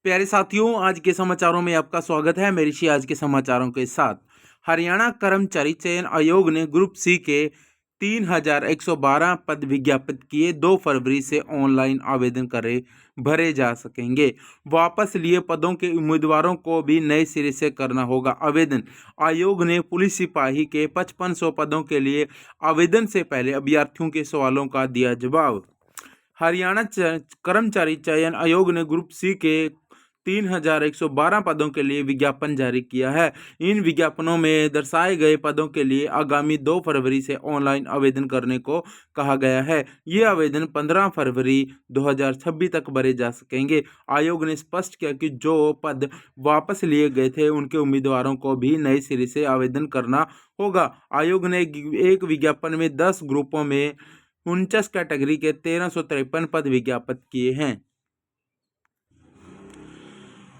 प्यारे साथियों, आज के समाचारों में आपका स्वागत है। मैं ऋषि आज के समाचारों के साथ। हरियाणा कर्मचारी चयन आयोग ने ग्रुप सी के 3,112 पद विज्ञापित किए। 2 फरवरी से ऑनलाइन आवेदन भरे जा सकेंगे। वापस लिए पदों के उम्मीदवारों को भी नए सिरे से करना होगा आवेदन। आयोग ने पुलिस सिपाही के 5500 पदों के लिए आवेदन से पहले अभ्यर्थियों के सवालों का दिया जवाब। हरियाणा कर्मचारी चयन आयोग ने ग्रुप सी के 3,112 पदों के लिए विज्ञापन जारी किया है। इन विज्ञापनों में दर्शाए गए पदों के लिए आगामी 2 फरवरी से ऑनलाइन आवेदन करने को कहा गया है। ये आवेदन 15 फरवरी 2026 तक भरे जा सकेंगे। आयोग ने स्पष्ट किया कि जो पद वापस लिए गए थे उनके उम्मीदवारों को भी नए सिरे से आवेदन करना होगा। आयोग ने एक विज्ञापन में 10 ग्रुपों में 49 कैटेगरी के 1353 पद विज्ञापित किए हैं।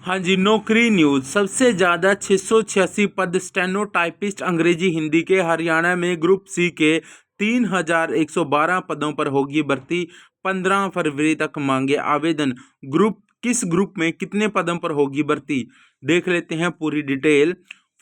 हाँ जी, नौकरी न्यूज। सबसे ज्यादा 686 पद स्टेनो टाइपिस्ट अंग्रेजी हिंदी के। हरियाणा में ग्रुप सी के 3,112 पदों पर होगी भर्ती। 15 फरवरी तक मांगे आवेदन। किस ग्रुप में कितने पदों पर होगी भर्ती, देख लेते हैं पूरी डिटेल।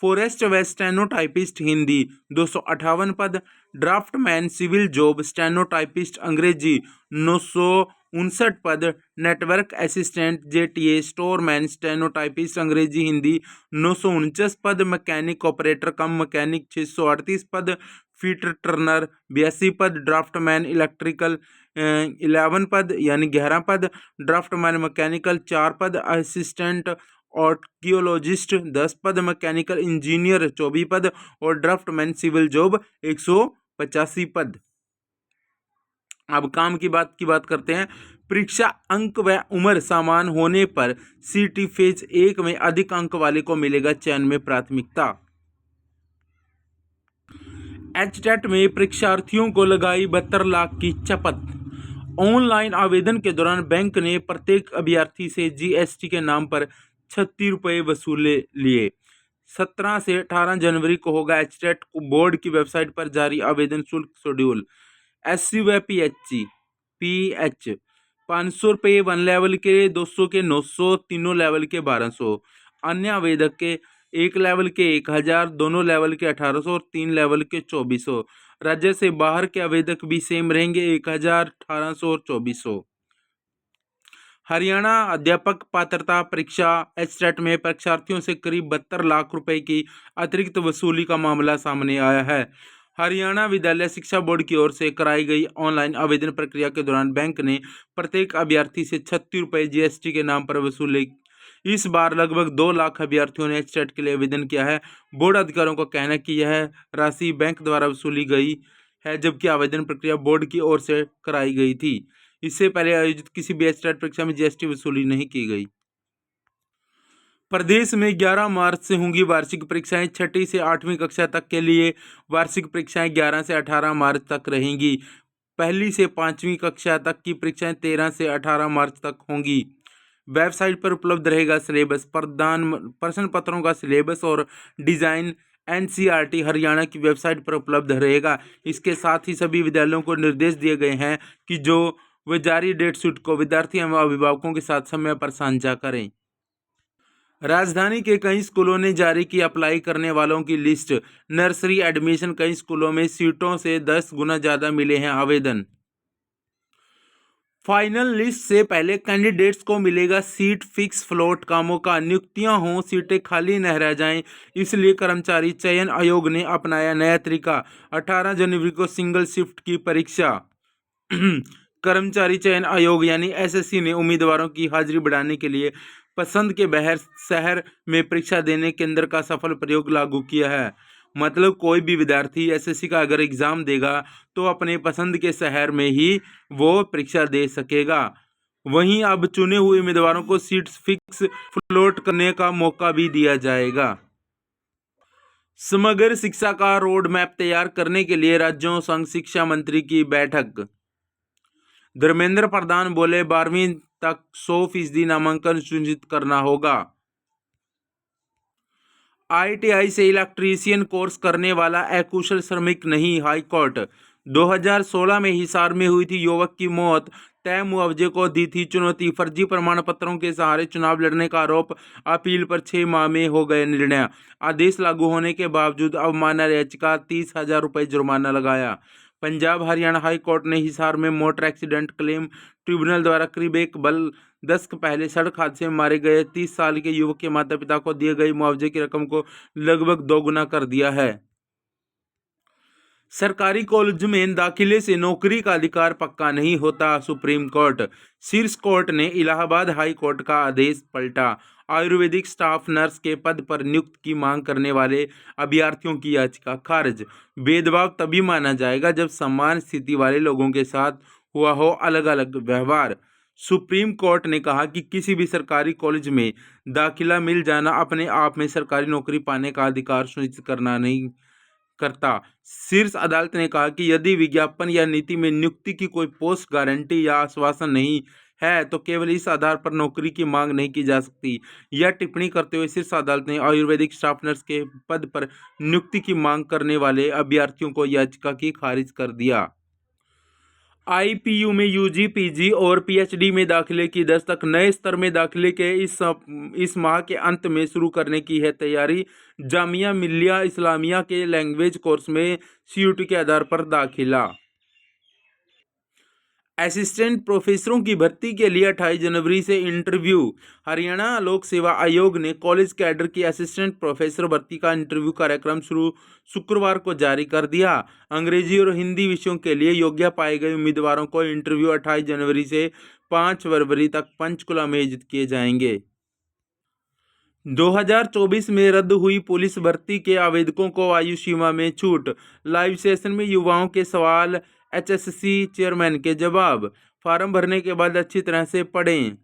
फॉरेस्ट व स्टेनो टाइपिस्ट हिंदी 258 पद। Draftsman civil job steno typist अंग्रेजी 959 पद। Network assistant JTA storeman steno typist अंग्रेजी हिंदी 949 पद। मैकेनिक ऑपरेटर कम मैकेनिक 638 पद। फीटर टर्नर 82 पद। ड्राफ्टमैन इलेक्ट्रिकल 11 पद यानी 11 पद। ड्राफ्टमैन मैकेनिकल 4 पद। असिस्टेंट आर्कियोलॉजिस्ट 10 पद। मैकेनिकल इंजीनियर 24 पद और ड्राफ्टमैन सिविल जॉब 185 पद। अब काम की बात करते हैं। परीक्षा अंक व उम्र समान होने पर सीटी फेज 1 में अधिक अंक वाले को मिलेगा चयन में प्राथमिकता। एचटेट में परीक्षार्थियों को लगाई 72 लाख की चपत। ऑनलाइन आवेदन के दौरान बैंक ने प्रत्येक अभ्यर्थी से जीएसटी के नाम पर 36 रुपये वसूले लिए। 17 से 18 जनवरी को होगा एचटेट बोर्ड की वेबसाइट पर जारी आवेदन शुल्क शेड्यूल। एससी व पीएच 500 रुपये 1 लेवल के, 200 के 900, तीनों लेवल के 1200। अन्य आवेदक के 1 लेवल के 1000, दोनों लेवल के 1800 और 3 लेवल के 2400। राज्य से बाहर के आवेदक भी सेम रहेंगे 1000, 1800 और 2400। हरियाणा अध्यापक पात्रता परीक्षा एचटेट में परीक्षार्थियों से करीब 72 लाख रुपए की अतिरिक्त वसूली का मामला सामने आया है। हरियाणा विद्यालय शिक्षा बोर्ड की ओर से कराई गई ऑनलाइन आवेदन प्रक्रिया के दौरान बैंक ने प्रत्येक अभ्यर्थी से 36 रुपये जीएसटी के नाम पर वसूले। इस बार लगभग 2 लाख अभ्यर्थियों ने एचटेट के लिए आवेदन किया है। बोर्ड अधिकारियों का कहना है कि यह राशि बैंक द्वारा वसूली गई है, जबकि आवेदन प्रक्रिया बोर्ड की ओर से कराई गई थी। इससे पहले आयोजित किसी भी एचटेट परीक्षा में जीएसटी वसूली नहीं की गई। प्रदेश में 11 मार्च से होंगी वार्षिक परीक्षाएं। 6ठी से 8वीं कक्षा तक के लिए वार्षिक परीक्षाएं 11 से 18 मार्च तक रहेंगी। पहली से 5वीं कक्षा तक की परीक्षाएं 13 से 18 मार्च तक होंगी। वेबसाइट पर उपलब्ध रहेगा सिलेबस, प्रश्न पत्रों का सिलेबस और डिजाइन एनसीईआरटी हरियाणा की वेबसाइट पर उपलब्ध रहेगा। इसके साथ ही सभी विद्यालयों को निर्देश दिए गए हैं कि जो वे जारी डेट शीट को विद्यार्थी एवं अभिभावकों के साथ समय पर साझा करें। राजधानी के कई स्कूलों ने जारी की अप्लाई करने वालों की लिस्ट। नर्सरी एडमिशन, कई स्कूलों में सीटों से 10 गुना ज्यादा मिले हैं आवेदन। फाइनल लिस्ट से पहले कैंडिडेट्स को मिलेगा सीट फिक्स फ्लोट का मौका। नियुक्तियां हों, सीटें खाली न रह जाएं, इसलिए कर्मचारी चयन आयोग ने अपनाया नया तरीका। 18 जनवरी को सिंगल शिफ्ट की परीक्षा। कर्मचारी चयन आयोग यानी एसएससी ने उम्मीदवारों की हाजिरी बढ़ाने के लिए पसंद के शहर में परीक्षा देने केंद्र का सफल प्रयोग लागू किया है। मतलब कोई भी विद्यार्थी एसएससी का अगर एग्जाम देगा तो अपने पसंद के शहर में ही वो परीक्षा दे सकेगा। वहीं अब चुने हुए उम्मीदवारों को सीट्स फिक्स फ्लोट करने का मौका भी दिया जाएगा। समग्र शिक्षा का रोड मैप तैयार करने के लिए राज्यों संघ शिक्षा मंत्री की बैठक। धर्मेंद्र प्रधान बोले 12वीं तक 100% नामांकन सुनिश्चित करना होगा। आईटीआई से इलेक्ट्रीशियन कोर्स करने वाला अकुशल श्रमिक नहीं, हाईकोर्ट। 2016 में हिसार में हुई थी युवक की मौत। तय मुआवजे को दी थी चुनौती। फर्जी प्रमाण पत्रों के सहारे चुनाव लड़ने का आरोप, अपील पर 6 माह में हो गए निर्णय। आदेश लागू होने के बावजूद अवमानना याचिका, 30,000 रुपये जुर्माना लगाया। पंजाब हरियाणा हाई कोर्ट ने हिसार में मोटर एक्सीडेंट क्लेम ट्रिब्यूनल द्वारा करीब एक दशक पहले सड़क हादसे में मारे गए 30 साल के युवक के माता पिता को दिए गए मुआवजे की रकम को लगभग दोगुना कर दिया है। सरकारी कॉलेज में दाखिले से नौकरी का अधिकार पक्का नहीं होता, सुप्रीम कोर्ट। शीर्ष कोर्ट ने इलाहाबाद हाई कोर्ट का आदेश पलटा। आयुर्वेदिक स्टाफ नर्स के पद पर नियुक्त की मांग करने वाले अभ्यर्थियों की याचिका खारिज। भेदभाव तभी माना जाएगा जब समान स्थिति वाले लोगों के साथ हुआ हो अलग अलग व्यवहार। सुप्रीम कोर्ट ने कहा कि किसी भी सरकारी कॉलेज में दाखिला मिल जाना अपने आप में सरकारी नौकरी पाने का अधिकार सुनिश्चित करना नहीं करता। शीर्ष अदालत ने कहा कि यदि विज्ञापन या नीति में नियुक्ति की कोई पोस्ट गारंटी या आश्वासन नहीं है तो केवल इस आधार पर नौकरी की मांग नहीं की जा सकती। यह टिप्पणी करते हुए शीर्ष अदालत ने आयुर्वेदिक स्टाफ नर्स के पद पर नियुक्ति की मांग करने वाले अभ्यर्थियों को याचिका की खारिज कर दिया। आईपीयू में यूजी, पीजी और पीएचडी में दाखिले की दस्तक। नए स्तर में दाखिले के इस माह के अंत में शुरू करने की है तैयारी। जामिया मिल्लिया इस्लामिया के लैंग्वेज कोर्स में सीयूटी के आधार पर दाखिला। असिस्टेंट प्रोफेसरों की भर्ती के लिए 28 जनवरी से इंटरव्यू। हरियाणा लोक सेवा आयोग ने कॉलेज कैडर की असिस्टेंट प्रोफेसर भर्ती का इंटरव्यू कार्यक्रम शुक्रवार को जारी कर दिया। अंग्रेजी और हिंदी विषयों के लिए योग्य पाए गए उम्मीदवारों को इंटरव्यू 28 जनवरी से 5 फरवरी तक पंचकुला में आयोजित किए जाएंगे। 2024 में रद्द हुई पुलिस भर्ती के आवेदकों को आयु सीमा में छूट। लाइव सेशन में युवाओं के सवाल, एचएससी चेयरमैन के जवाब। फार्म भरने के बाद अच्छी तरह से पढ़ें।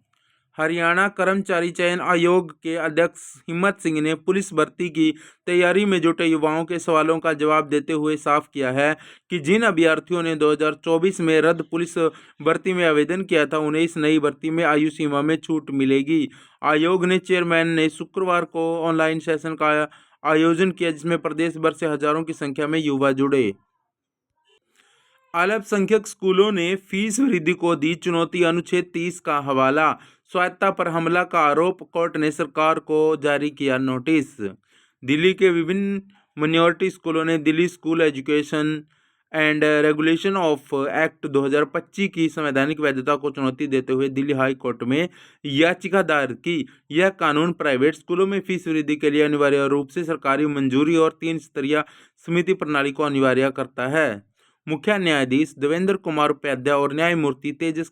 हरियाणा कर्मचारी चयन आयोग के अध्यक्ष हिम्मत सिंह ने पुलिस भर्ती की तैयारी में जुटे युवाओं के सवालों का जवाब देते हुए साफ किया है कि जिन अभ्यर्थियों ने 2024 में रद्द पुलिस भर्ती में आवेदन किया था उन्हें इस नई भर्ती में आयु सीमा में छूट मिलेगी। आयोग ने चेयरमैन ने शुक्रवार को ऑनलाइन सेशन का आयोजन किया जिसमें प्रदेश भर से हजारों की संख्या में युवा जुड़े। अल्पसंख्यक स्कूलों ने फीस वृद्धि को दी चुनौती, अनुच्छेद 30 का हवाला। स्वायत्ता पर हमला का आरोप, कोर्ट ने सरकार को जारी किया नोटिस। दिल्ली के विभिन्न माइनॉरिटी स्कूलों ने Delhi school education and regulation of act 2025 की संवैधानिक वैधता को चुनौती देते हुए दिल्ली हाई कोर्ट में याचिका दायर की। यह कानून प्राइवेट स्कूलों में फीस वृद्धि के लिए अनिवार्य रूप से सरकारी मंजूरी और 3 स्तरीय समिति प्रणाली को अनिवार्य करता है। मुख्य न्यायाधीश देवेंद्र कुमार उपाध्याय और न्यायमूर्ति तेजस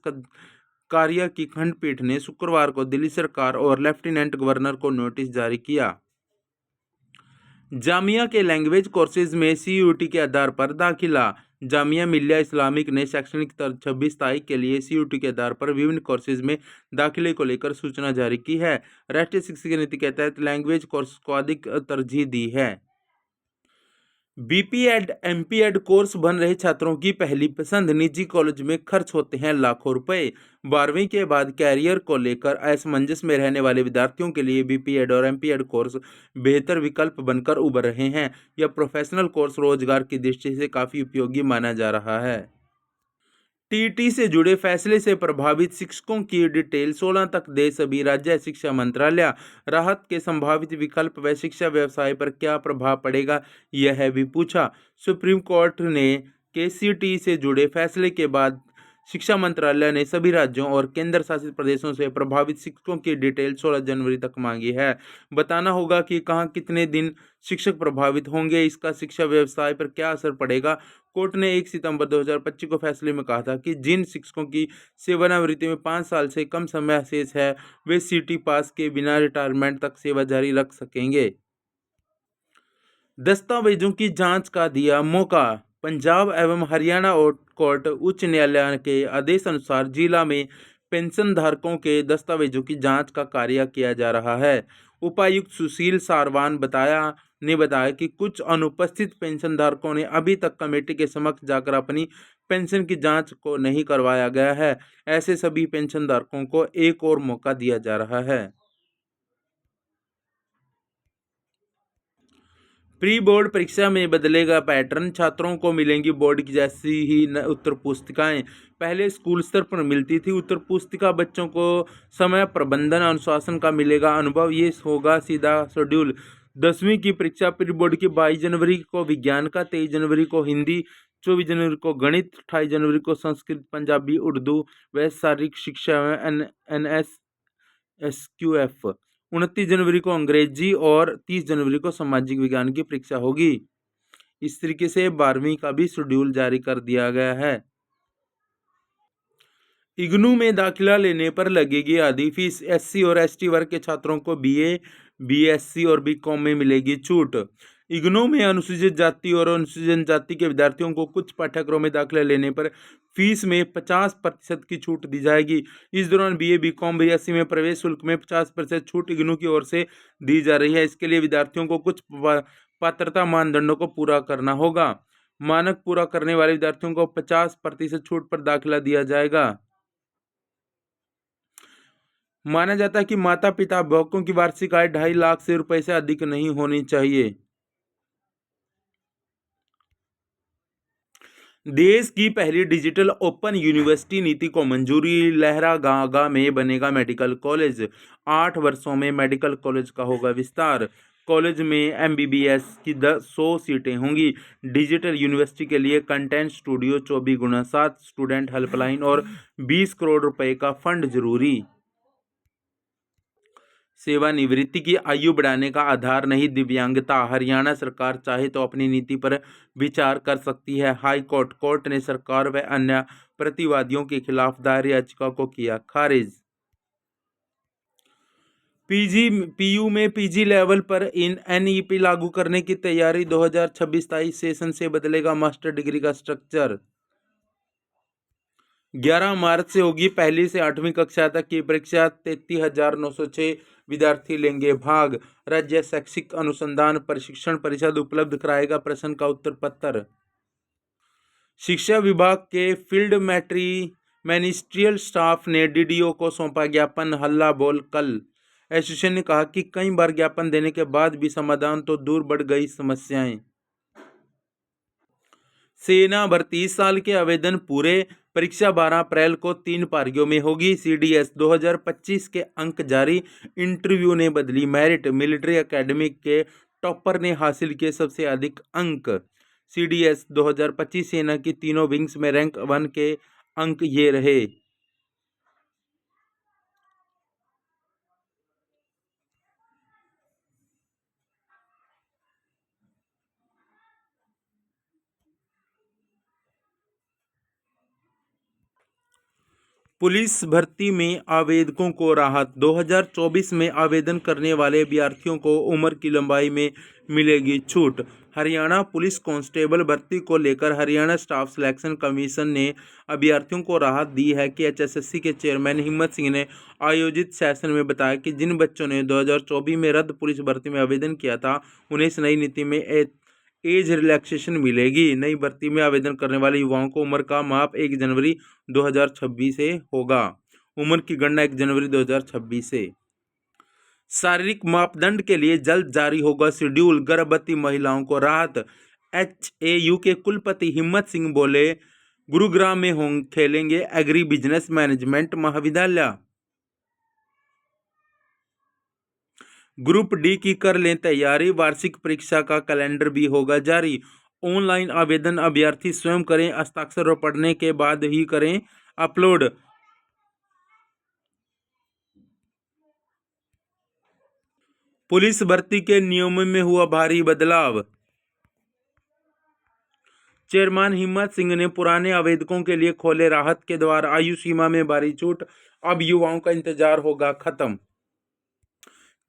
कारिया की खंडपीठ ने शुक्रवार को दिल्ली सरकार और लेफ्टिनेंट गवर्नर को नोटिस जारी किया। जामिया के लैंग्वेज कोर्सेज में सीयूटी के आधार पर दाखिला। जामिया मिल्लिया इस्लामिक ने शैक्षणिक 26 तारीख के लिए सीयूटी के आधार पर विभिन्न कोर्सेज में दाखिले को लेकर सूचना जारी की है। राष्ट्रीय शिक्षा नीति के तहत लैंग्वेज कोर्स को अधिक तरजीह दी है। बीपीएड एमपीएड कोर्स बन रहे छात्रों की पहली पसंद। निजी कॉलेज में खर्च होते हैं लाखों रुपए। 12वीं के बाद कैरियर को लेकर असमंजस में रहने वाले विद्यार्थियों के लिए बीपीएड और एमपीएड कोर्स बेहतर विकल्प बनकर उभर रहे हैं। यह प्रोफेशनल कोर्स रोजगार की दृष्टि से काफ़ी उपयोगी माना जा रहा है। टीटी से जुड़े फैसले से प्रभावित शिक्षकों की डिटेल 16 तक दे सभी राज्य शिक्षा मंत्रालय। राहत के संभावित विकल्प व शिक्षा व्यवसाय पर क्या प्रभाव पड़ेगा, यह भी पूछा। सुप्रीम कोर्ट ने केसीटी से जुड़े फैसले के बाद शिक्षा मंत्रालय ने सभी राज्यों और केंद्र शासित प्रदेशों से प्रभावित शिक्षकों की डिटेल 16 जनवरी तक मांगी है। बताना होगा कि कहां कितने दिन शिक्षक प्रभावित होंगे, इसका शिक्षा व्यवसाय पर क्या असर पड़ेगा। कोर्ट ने 1 सितंबर 2025 को फैसले में कहा था कि जिन शिक्षकों की सेवानिवृत्ति में 5 साल से कम समय शेष है वे सीटी पास के बिना रिटायरमेंट तक सेवा जारी रख सकेंगे। दस्तावेजों की जांच का दिया मौका। पंजाब एवं हरियाणा कोर्ट उच्च न्यायालय के आदेश अनुसार जिला में पेंशन धारकों के दस्तावेजों की जांच का कार्य किया जा रहा है। उपायुक्त सुशील सारवान ने बताया कि कुछ अनुपस्थित पेंशन धारकों ने अभी तक कमेटी के समक्ष जाकर अपनी पेंशन की जांच को नहीं करवाया गया है। ऐसे सभी पेंशन धारकों को एक और मौका दिया जा रहा है। प्री बोर्ड परीक्षा में बदलेगा पैटर्न, छात्रों को मिलेंगी बोर्ड की जैसी ही उत्तर पुस्तिकाएं। पहले स्कूल स्तर पर मिलती थी। उत्तर पुस्तिका बच्चों को समय प्रबंधन अनुशासन का मिलेगा अनुभव, ये होगा सीधा शेड्यूल। 10वीं की परीक्षा प्री बोर्ड की 22 जनवरी को विज्ञान का, 23 जनवरी को हिंदी, 24 जनवरी को गणित, 28 जनवरी को संस्कृत, पंजाबी, उर्दू व शारीरिक शिक्षा एवं NSSQF, 29 जनवरी को अंग्रेजी और 30 जनवरी को सामाजिक विज्ञान की परीक्षा होगी। इस तरीके से 12वीं का भी शेड्यूल जारी कर दिया गया है। इग्नू में दाखिला लेने पर लगेगी आधी फीस। SC और ST वर्ग के छात्रों को BA, BSc और BCom में मिलेगी छूट। इग्नू में अनुसूचित जाति और अनुसूचित जनजाति के विद्यार्थियों को कुछ पाठ्यक्रमों में दाखिला लेने पर फीस में 50% की छूट दी जाएगी। इस दौरान BA, BCom, BSc में प्रवेश शुल्क में 50% छूट इग्नू की ओर से दी जा रही है। इसके लिए विद्यार्थियों को कुछ पात्रता मानदंडों को पूरा करना होगा। मानक पूरा करने वाले विद्यार्थियों को 50% छूट पर दाखिला दिया जाएगा। माना जाता है कि माता पिता अभिभावकों की वार्षिक आय 2.5 लाख से रुपए से अधिक नहीं होनी चाहिए। देश की पहली डिजिटल ओपन यूनिवर्सिटी नीति को मंजूरी। लहरागागा में बनेगा मेडिकल कॉलेज। 8 वर्षों में मेडिकल कॉलेज का होगा विस्तार। कॉलेज में MBBS की 100 सीटें होंगी। डिजिटल यूनिवर्सिटी के लिए content studio, 24x7 student helpline और 20 करोड़ रुपए का फंड जरूरी। सेवानिवृत्ति की आयु बढ़ाने का आधार नहीं दिव्यांगता। हरियाणा सरकार चाहे तो अपनी नीति पर विचार कर सकती है। हाई कोर्ट ने सरकार व अन्य प्रतिवादियों के खिलाफ दायर याचिका को किया खारिज। PU में PG लेवल पर NEP लागू करने की तैयारी। 2026-27 सेशन से बदलेगा मास्टर डिग्री का स्ट्रक्चर। 11 मार्च से होगी 1ली से 8वीं कक्षा तक की परीक्षा। 33,906 विद्यार्थी लेंगे भाग। राज्य शैक्षिक अनुसंधान प्रशिक्षण परिषद उपलब्ध कराएगा प्रश्न का उत्तर पत्र। शिक्षा विभाग के फील्ड मिनिस्ट्रियल स्टाफ ने DDO को सौंपा ज्ञापन। हल्ला बोल कल। एसोसिएशन ने कहा कि कई बार ज्ञापन देने के बाद भी समाधान तो दूर बढ़ गई समस्याएं। सेना भर्ती, इस साल के आवेदन पूरे। परीक्षा 12 अप्रैल को 3 पारियों में होगी। CDS 2025 के अंक जारी। इंटरव्यू ने बदली मेरिट। मिलिट्री एकेडमी के टॉपर ने हासिल किए सबसे अधिक अंक। CDS 2025 सेना की तीनों विंग्स में रैंक 1 के अंक ये रहे। पुलिस भर्ती में आवेदकों को राहत। 2024 में आवेदन करने वाले अभ्यर्थियों को उम्र की लंबाई में मिलेगी छूट। हरियाणा पुलिस कांस्टेबल भर्ती को लेकर हरियाणा स्टाफ सिलेक्शन कमीशन ने अभ्यर्थियों को राहत दी है कि HSSC के चेयरमैन हिम्मत सिंह ने आयोजित सेशन में बताया कि जिन बच्चों ने 2024 में रद्द पुलिस भर्ती में आवेदन किया था उन्हें इस नई नीति में एज रिलैक्सेशन मिलेगी। नई भर्ती में आवेदन करने वाले युवाओं को उम्र का माप 1 जनवरी 2026 से होगा। उम्र की गणना 1 जनवरी 2026 से। शारीरिक मापदंड के लिए जल्द जारी होगा शेड्यूल। गर्भवती महिलाओं को राहत। HAU के कुलपति हिम्मत सिंह बोले, गुरुग्राम में खेलेंगे एग्री बिजनेस मैनेजमेंट महाविद्यालय। ग्रुप D की कर लें तैयारी। वार्षिक परीक्षा का कैलेंडर भी होगा जारी। ऑनलाइन आवेदन अभ्यर्थी स्वयं करें, हस्ताक्षर और पढ़ने के बाद ही करें अपलोड। पुलिस भर्ती के नियमों में हुआ भारी बदलाव। चेयरमैन हिम्मत सिंह ने पुराने आवेदकों के लिए खोले राहत के द्वार। आयु सीमा में भारी छूट, अब युवाओं का इंतजार होगा खत्म।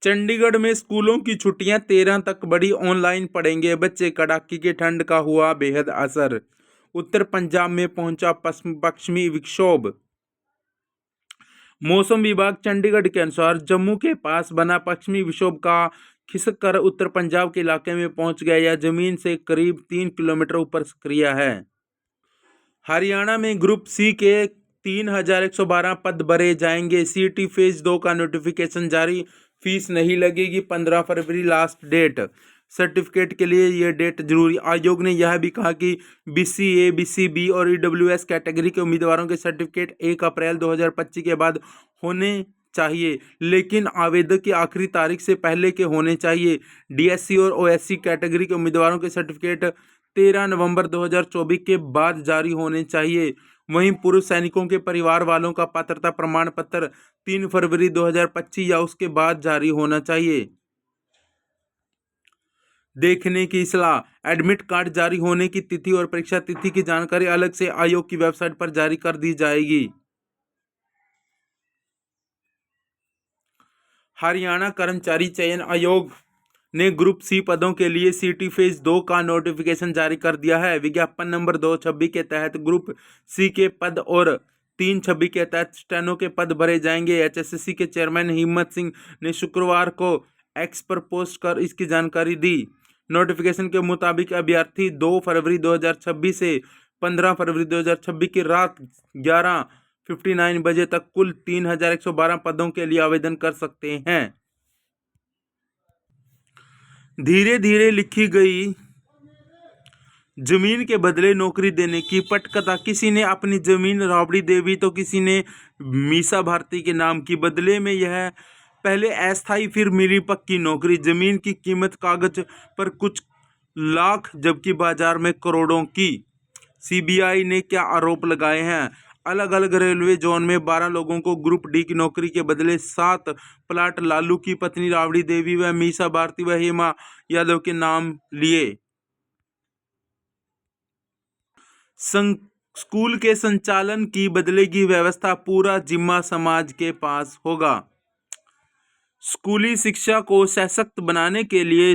चंडीगढ़ में स्कूलों की छुट्टियां 13 तक बढ़ी। ऑनलाइन पढ़ेंगे बच्चे। कड़ाके की ठंड का हुआ बेहद असर। उत्तर पंजाब में पहुंचा पश्चिमी विक्षोभ। मौसम विभाग चंडीगढ़ के अनुसार जम्मू के पास बना पश्चिमी विक्षोभ का खिसक कर उत्तर पंजाब के इलाके में पहुंच गया। यह जमीन से करीब 3 किलोमीटर ऊपर सक्रिय है। हरियाणा में ग्रुप C के 3,112 पद भरे जाएंगे। CET फेज 2 का नोटिफिकेशन जारी। फीस नहीं लगेगी। 15 फरवरी लास्ट डेट। सर्टिफिकेट के लिए यह डेट जरूरी। आयोग ने यह भी कहा कि BCA, BCB और EWS कैटेगरी के उम्मीदवारों के सर्टिफिकेट 1 अप्रैल 2025 के बाद होने चाहिए, लेकिन आवेदन की आखिरी तारीख से पहले के होने चाहिए। DSC और OSC कैटेगरी के उम्मीदवारों के सर्टिफिकेट 13 नवंबर 2024 के बाद जारी होने चाहिए। वहीं पूर्व सैनिकों के परिवार वालों का पात्रता प्रमाण पत्र 3 फरवरी 2025 या उसके बाद जारी होना चाहिए। देखने की सलाह। एडमिट कार्ड जारी होने की तिथि और परीक्षा तिथि की जानकारी अलग से आयोग की वेबसाइट पर जारी कर दी जाएगी। हरियाणा कर्मचारी चयन आयोग ने ग्रुप सी पदों के लिए CT फेज 2 का नोटिफिकेशन जारी कर दिया है। विज्ञापन नंबर 226 के तहत ग्रुप सी के पद और 326 के तहत स्टेनो के पद भरे जाएंगे। HSSC के चेयरमैन हिम्मत सिंह ने शुक्रवार को एक्स पर पोस्ट कर इसकी जानकारी दी। नोटिफिकेशन के मुताबिक अभ्यर्थी 2 फरवरी 2026 से 15 फरवरी 2026 की रात 11:59 बजे तक कुल 3112 पदों के लिए आवेदन कर सकते हैं। धीरे धीरे लिखी गई जमीन के बदले नौकरी देने की पटकथा। किसी ने अपनी जमीन राबड़ी देवी तो किसी ने मीसा भारती के नाम की। बदले में यह पहले अस्थायी फिर मिली पक्की नौकरी। जमीन की कीमत कागज पर कुछ लाख जबकि बाजार में करोड़ों की। CBI ने क्या आरोप लगाए हैं? अलग अलग रेलवे जोन में 12 लोगों को ग्रुप डी की नौकरी के बदले 7 प्लाट लालू की पत्नी राबड़ी देवी व मीसा भारती व हेमा यादव के नाम लिए। स्कूल के संचालन की बदलेगी व्यवस्था, पूरा जिम्मा समाज के पास होगा। स्कूली शिक्षा को सशक्त बनाने के लिए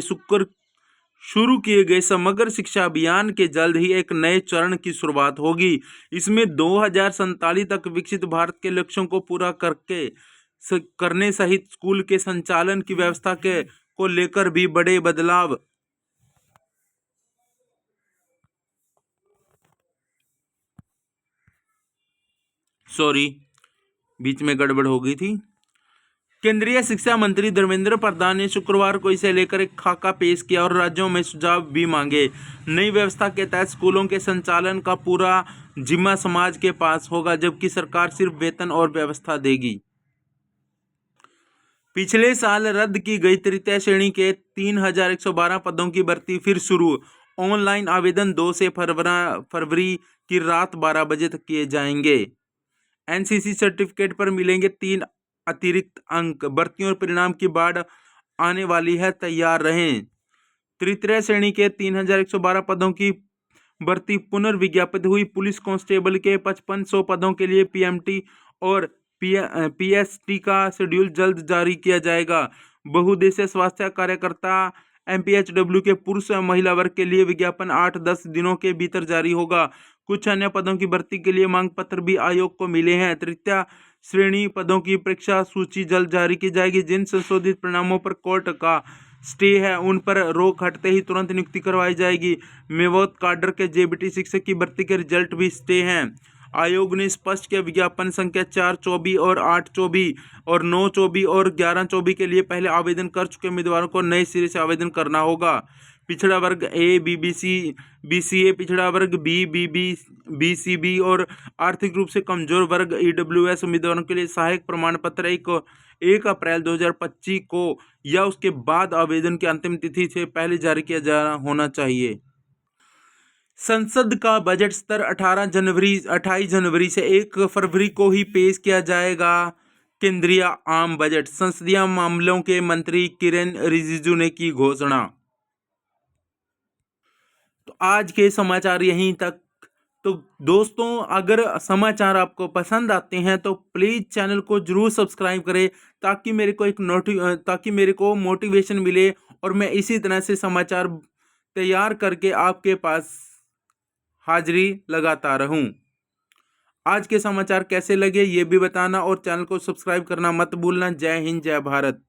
शुरू किए गए समग्र शिक्षा अभियान के जल्द ही एक नए चरण की शुरुआत होगी। इसमें 2047 तक विकसित भारत के लक्ष्यों को पूरा करने सहित स्कूल के संचालन की व्यवस्था को लेकर भी बड़े बदलाव बीच में गड़बड़ हो गई थी। केंद्रीय शिक्षा मंत्री धर्मेंद्र प्रधान ने शुक्रवार को इसे लेकर एक खाका पेश किया और राज्यों में सुझाव भी मांगे। नई व्यवस्था के तहत स्कूलों के संचालन का पूरा जिम्मा समाज के पास होगा, जबकि सरकार सिर्फ वेतन और व्यवस्था देगी। पिछले साल रद्द की गई तृतीय श्रेणी के 3112 पदों की भर्ती फिर शुरू। ऑनलाइन आवेदन 2 से फरवरी की रात 12 बजे तक किए जाएंगे। NCC सर्टिफिकेट पर मिलेंगे 3 अतिरिक्त अंक। भर्तियों और परिणाम की बाढ़ आने वाली है, तैयार रहें। तृतीय श्रेणी के 3112 पदों की भर्ती पुनर्विज्ञापित हुई। पुलिस कांस्टेबल के 5500 पदों के लिए PMT और PST का शेड्यूल जल्द जारी किया जाएगा। बहुउद्देशीय स्वास्थ्य कार्यकर्ता MPHW के पुरुष और महिला वर्ग के लिए विज्ञापन 8-10 दिनों के भीतर जारी होगा। कुछ अन्य पदों की भर्ती के लिए मांग पत्र भी आयोग को मिले हैं। तृतीय श्रेणी पदों की परीक्षा सूची जल्द जारी की जाएगी। जिन संशोधित परिणामों पर कोर्ट का स्टे है उन पर रोक हटते ही तुरंत नियुक्ति करवाई जाएगी। मेवात काडर के JBT शिक्षक की भर्ती के रिजल्ट भी स्टे हैं। आयोग ने स्पष्ट किया विज्ञापन संख्या 4-24 और 8-24 और 9-24 और 11-24 के लिए पहले आवेदन कर चुके उम्मीदवारों को नए सिरे से आवेदन करना होगा। पिछड़ा वर्ग A, BBC, BCA, पिछड़ा वर्ग B, BB, BCB और आर्थिक रूप से कमजोर वर्ग EWS उम्मीदवारों के लिए सहायक प्रमाण पत्र 1 अप्रैल 2025 को या उसके बाद आवेदन की अंतिम तिथि से पहले जारी किया होना चाहिए। संसद का बजट सत्र 28 जनवरी से 1 फरवरी को ही पेश किया जाएगा। केंद्रीय आम बजट। संसदीय मामलों के मंत्री किरेन रिजिजू ने की घोषणा। तो आज के समाचार यहीं तक। तो दोस्तों, अगर समाचार आपको पसंद आते हैं तो प्लीज़ चैनल को जरूर सब्सक्राइब करें ताकि मेरे को मोटिवेशन मिले और मैं इसी तरह से समाचार तैयार करके आपके पास हाजिरी लगाता रहूं। आज के समाचार कैसे लगे ये भी बताना और चैनल को सब्सक्राइब करना मत भूलना। जय हिंद, जय भारत।